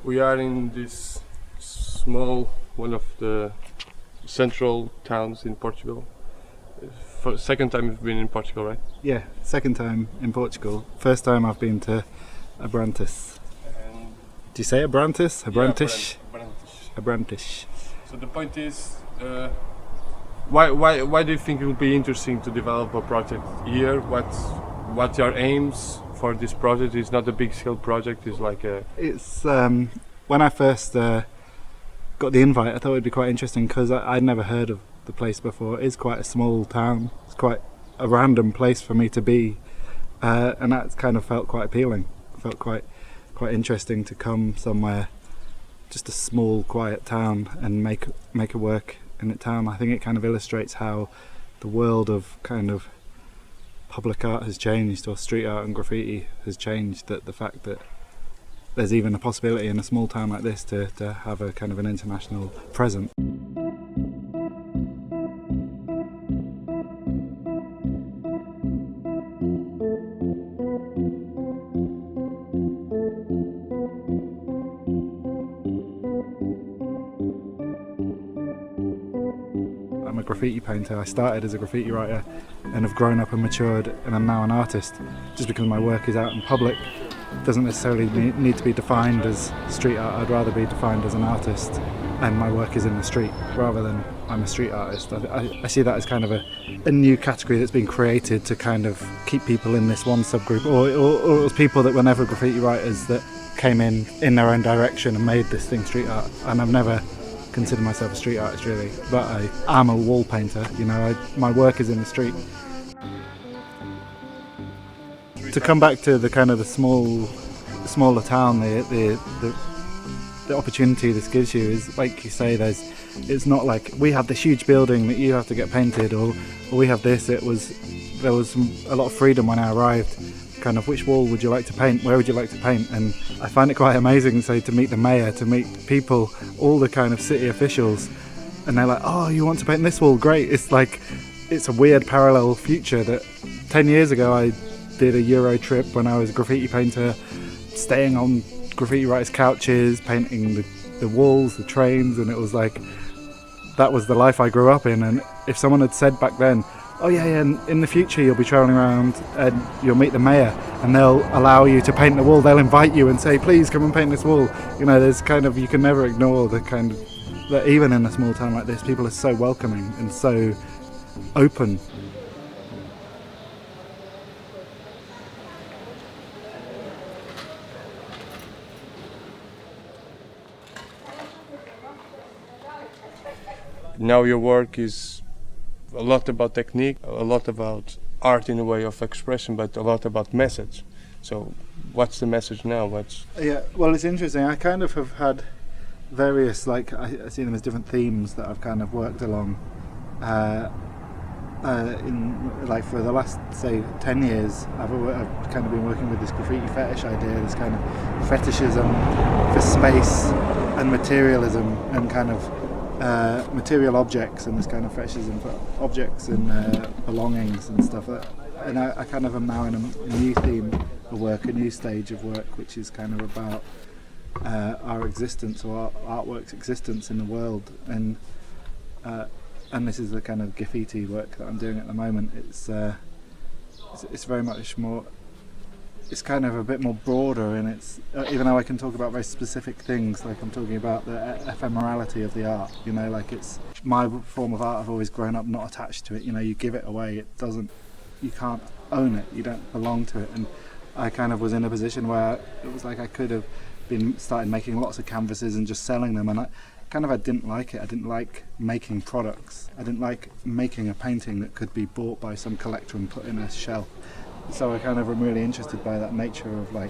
We are in this small, one of the central towns in Portugal. For second time you've been in Portugal, right? Yeah, second time in Portugal. First time I've been to Abrantes. And Do you say Abrantes? Abrantes? yeah, Abrantes. Abrantes. So the point is, why do you think it would be interesting to develop a project here? What's your aims for this project? It's not a big scale project. It's like a. It's when I first got the invite, I thought it'd be quite interesting because I'd never heard of the place before. It is quite a small town. It's quite a random place for me to be, and that kind of felt quite appealing. Felt quite interesting to come somewhere, just a small, quiet town, and make a work in a town. I think it kind of illustrates how the world of kind of public art has changed, or street art and graffiti has changed. That the fact that there's even a possibility in a small town like this to have a kind of an international presence. I'm a graffiti painter. I started as a graffiti writer and have grown up and matured, and I'm now an artist. Just because my work is out in public doesn't necessarily need to be defined as street art. I'd rather be defined as an artist, and my work is in the street rather than I'm a street artist. I see that as kind of a new category that's been created to kind of keep people in this one subgroup, or it was people that were never graffiti writers that came in their own direction and made this thing street art. And I've never considered myself a street artist really, but I am a wall painter. You know, my work is in the street. To come back to the kind of the smaller town, the opportunity this gives you is, like you say, it's not like we have this huge building that you have to get painted, or we have this. There was a lot of freedom when I arrived. Kind of, which wall would you like to paint? Where would you like to paint? And I find it quite amazing, say, to meet the mayor, to meet people, all the kind of city officials, and they're like, "Oh, you want to paint this wall? Great!" It's like it's a weird parallel future that 10 years ago I did a Euro trip when I was a graffiti painter, staying on graffiti writers' couches, painting the walls, the trains, and it was like that was the life I grew up in. And if someone had said back then, "Oh yeah, and in the future you'll be travelling around and you'll meet the mayor and they'll allow you to paint the wall, they'll invite you and say, please come and paint this wall," you know, there's kind of, you can never ignore the kind of, that even in a small town like this, people are so welcoming and so open. Now your work is a lot about technique, a lot about art in a way of expression, but a lot about message. So what's the message now? Yeah, well, it's interesting. I kind of have had various, like, I see them as different themes that I've kind of worked along in, like, for the last, say, 10 years. I've kind of been working with this graffiti fetish idea, this kind of fetishism for space and materialism and kind of material objects, and this kind of fetishism for objects and belongings and stuff. And I kind of am now in a new theme of work, a new stage of work, which is kind of about our existence, or our artwork's existence in the world. And this is the kind of gif-iti work that I'm doing at the moment. It's very much more. It's kind of a bit more broader, and it's even though I can talk about very specific things, like I'm talking about the ephemerality of the art, you know, like it's my form of art. I've always grown up not attached to it, you know, you give it away, you can't own it, you don't belong to it. And I kind of was in a position where it was like I could have started making lots of canvases and just selling them, and I didn't like it. I didn't like making products. I didn't like making a painting that could be bought by some collector and put in a shelf. So I kind of am really interested by that nature of, like,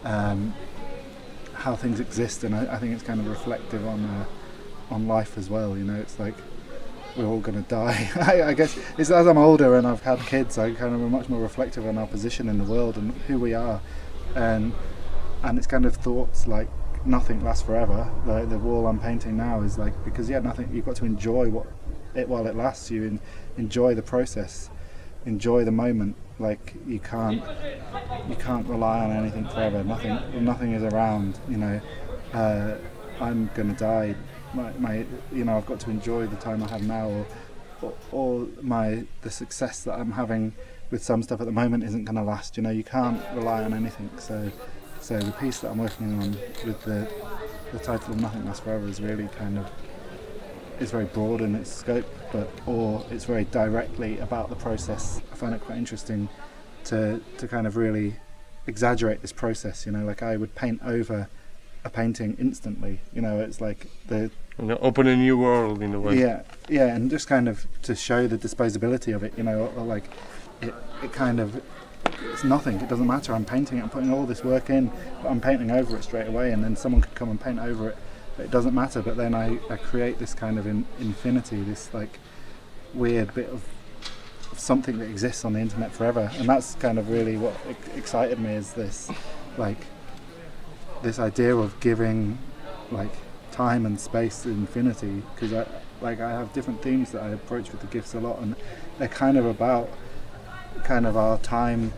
how things exist, and I think it's kind of reflective on life as well. You know, it's like we're all going to die. I guess it's, as I'm older and I've had kids, I kind of am much more reflective on our position in the world and who we are, and it's kind of thoughts like nothing lasts forever. Like the wall I'm painting now is like, because nothing. You've got to enjoy it while it lasts. You enjoy the process, enjoy the moment. Like you can't rely on anything forever. Nothing is around. You know, I'm going to die. My I've got to enjoy the time I have now, or the success that I'm having with some stuff at the moment isn't going to last. You can't rely on anything. So the piece that I'm working on with the title of Nothing Lasts Forever is really it's very broad in its scope, or it's very directly about the process. I find it quite interesting to kind of really exaggerate this process. Like I would paint over a painting instantly. It's like open a new world in a way. Yeah, and just kind of to show the disposability of it. Or like it's nothing. It doesn't matter. I'm painting it. I'm putting all this work in, but I'm painting over it straight away, and then someone could come and paint over it. It doesn't matter. But then I create this kind of infinity, this like weird bit of something that exists on the internet forever, and that's kind of really what excited me, is this idea of giving like time and space to infinity, because I have different themes that I approach with the GIFs a lot, and they're kind of about our time.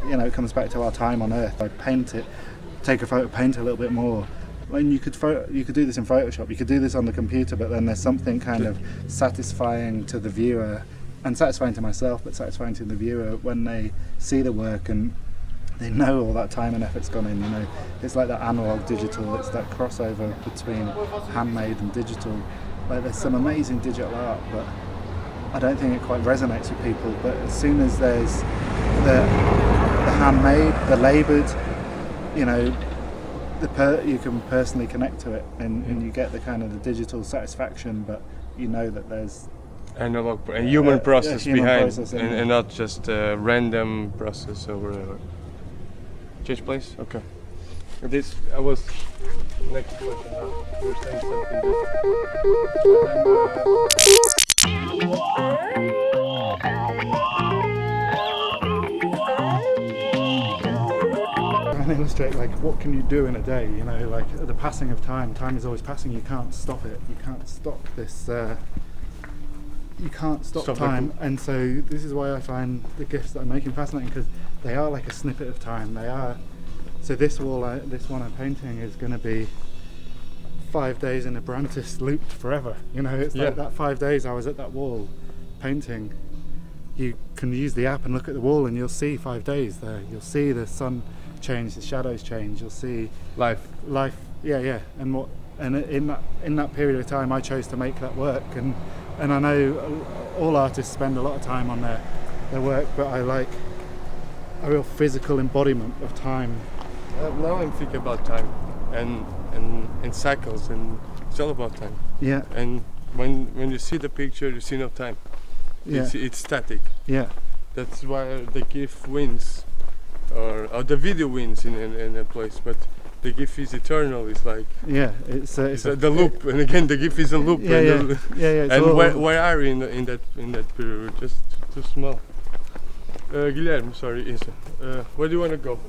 It comes back to our time on Earth. I paint it, take a photo, paint a little bit more. When you could do this in Photoshop, you could do this on the computer, but then there's something kind of satisfying to the viewer, and satisfying to myself, but satisfying to the viewer when they see the work and they know all that time and effort's gone in. It's like that analog digital. It's that crossover between handmade and digital. Like there's some amazing digital art, but I don't think it quite resonates with people. But as soon as there's the handmade, the laboured, you can personally connect to it, and you get the kind of the digital satisfaction, but that there's analog and human process human behind, process and not just a random process or whatever. Change place? Okay. I was next question. You were saying and illustrate like what can you do in a day, like the passing of time is always passing. You can't stop it, you can't stop this you can't stop time. And so this is why I find the GIFs that I'm making fascinating, because they are like a snippet of time. They are. So this one I'm painting is going to be 5 days in Abrantes looped forever. It's like that 5 days I was at that wall painting. You can use the app and look at the wall, and you'll see 5 days there. You'll see the sun change, the shadows change. You'll see life. Yeah. And in that period of time, I chose to make that work. And I know all artists spend a lot of time on their work, but I like a real physical embodiment of time. Now I'm thinking about time and cycles, and it's all about time. Yeah. And when you see the picture, you see no time. Yeah. It's static. Yeah. That's why the GIF wins, or the video wins in a place, but the GIF is eternal. It's like it's the loop, and again the GIF is a loop. And where are we in that period? We're just too small. Guilherme, sorry, INSA. Where do you want to go?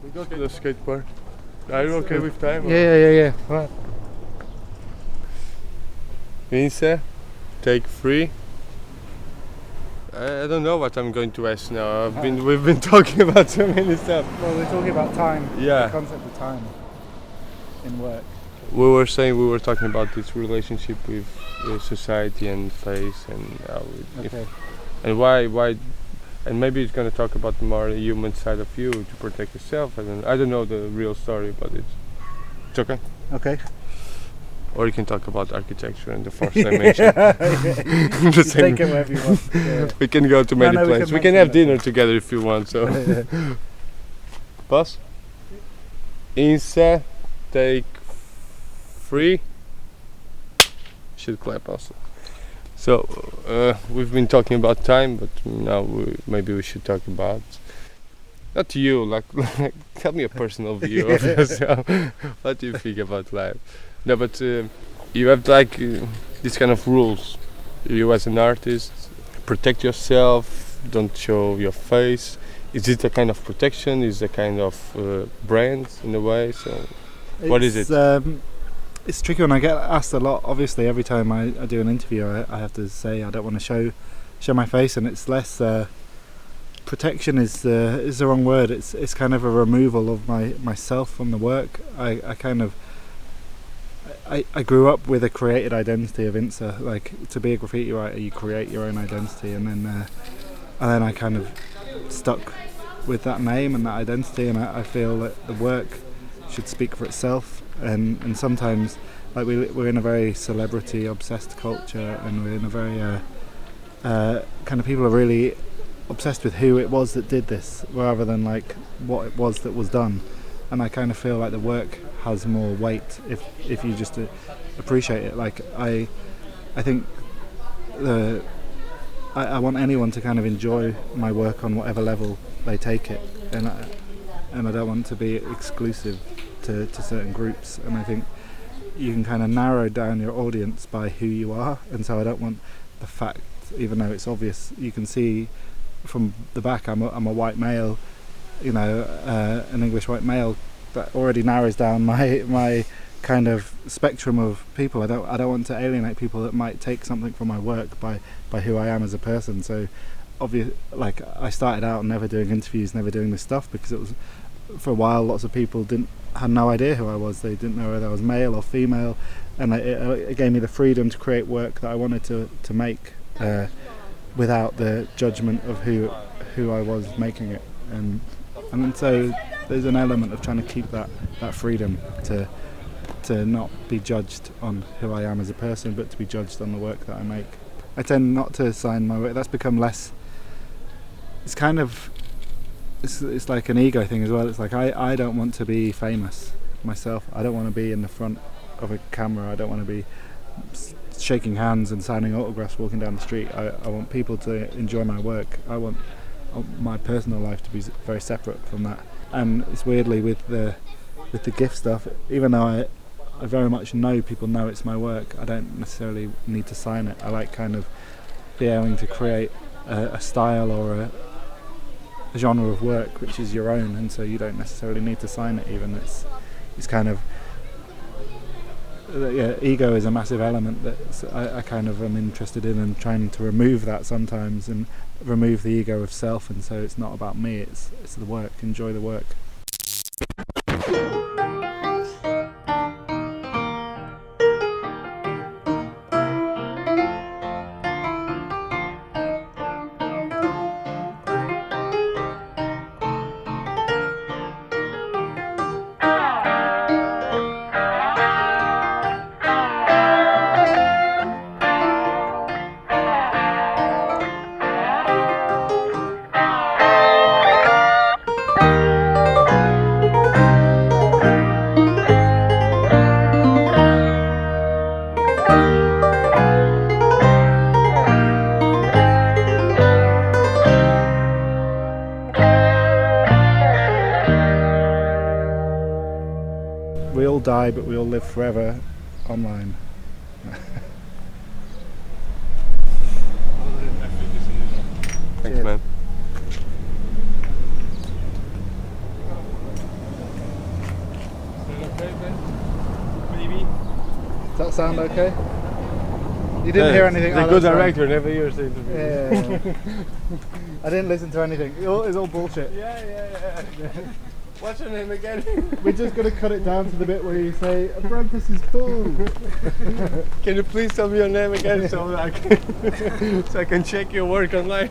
We go to the skate park. Are you okay with time? Yeah. Right. INSA, take 3. I don't know what I'm going to ask now. We've been talking about so many stuff. Well, we're talking about time. Yeah. The concept of time in work. We were talking about this relationship with society and face, and and why, and maybe it's going to talk about the more human side of you to protect yourself. I don't know the real story, but it's okay. Okay. Or you can talk about architecture and the fourth dimension. Take it wherever you want. Yeah. We can go to many places. We can have dinner together if you want. So, Boss? INSA, take 3. Should clap also. So we've been talking about time, but now maybe we should talk about, not you, like tell me a personal view of yourself. What do you think about life? No, but you have like these kind of rules. You as an artist, protect yourself, don't show your face. Is it a kind of protection? Is it a kind of brand in a way? So what is it? It's tricky when I get asked a lot. Obviously, every time I do an interview, I have to say I don't want to show my face, and it's less protection is the wrong word. It's kind of a removal of myself from the work. I grew up with a created identity of INSA. Like, to be a graffiti writer, you create your own identity, and then I kind of stuck with that name and that identity. And I feel that the work should speak for itself. And sometimes, like, we're in a very celebrity obsessed culture, and we're in a very kind of, people are really obsessed with who it was that did this rather than like what it was that was done. And I kind of feel like the work has more weight if you just appreciate it. Like, I think I want anyone to kind of enjoy my work on whatever level they take it, and I don't want to be exclusive to certain groups. And I think you can kind of narrow down your audience by who you are, and so I don't want the fact, even though it's obvious, you can see from the back I'm a white male, you know, an English white male. That already narrows down my kind of spectrum of people. I don't want to alienate people that might take something from my work by who I am as a person. So like, I started out never doing interviews, never doing this stuff, because it was, for a while, lots of people had no idea who I was. They didn't know whether I was male or female, and it gave me the freedom to create work that I wanted to make without the judgment of who I was making it. And so there's an element of trying to keep that freedom to not be judged on who I am as a person, but to be judged on the work that I make. I tend not to sign my work. That's become less. It's kind of, it's like an ego thing as well. It's like, I don't want to be famous myself. I don't want to be in the front of a camera. I don't want to be shaking hands and signing autographs walking down the street. I want people to enjoy my work. I want my personal life to be very separate from that. And it's weirdly with the GIF stuff, even though I very much know people know it's my work, I don't necessarily need to sign it. I like kind of being able to create a style or a genre of work which is your own, and so you don't necessarily need to sign it even. It's kind of, ego is a massive element that I kind of am interested in, and trying to remove that sometimes and remove the ego of self, and so it's not about me, it's the work. Enjoy the work. We all die, but we all live forever online. Thanks, man. Maybe. Does that sound okay? You didn't hear anything? The good director never hears the interview. Yeah. I didn't listen to anything. It's all bullshit. Yeah. What's your name again? We're just going to cut it down to the bit where you say, Abrantes is cool. Can you please tell me your name again so I can check your work online?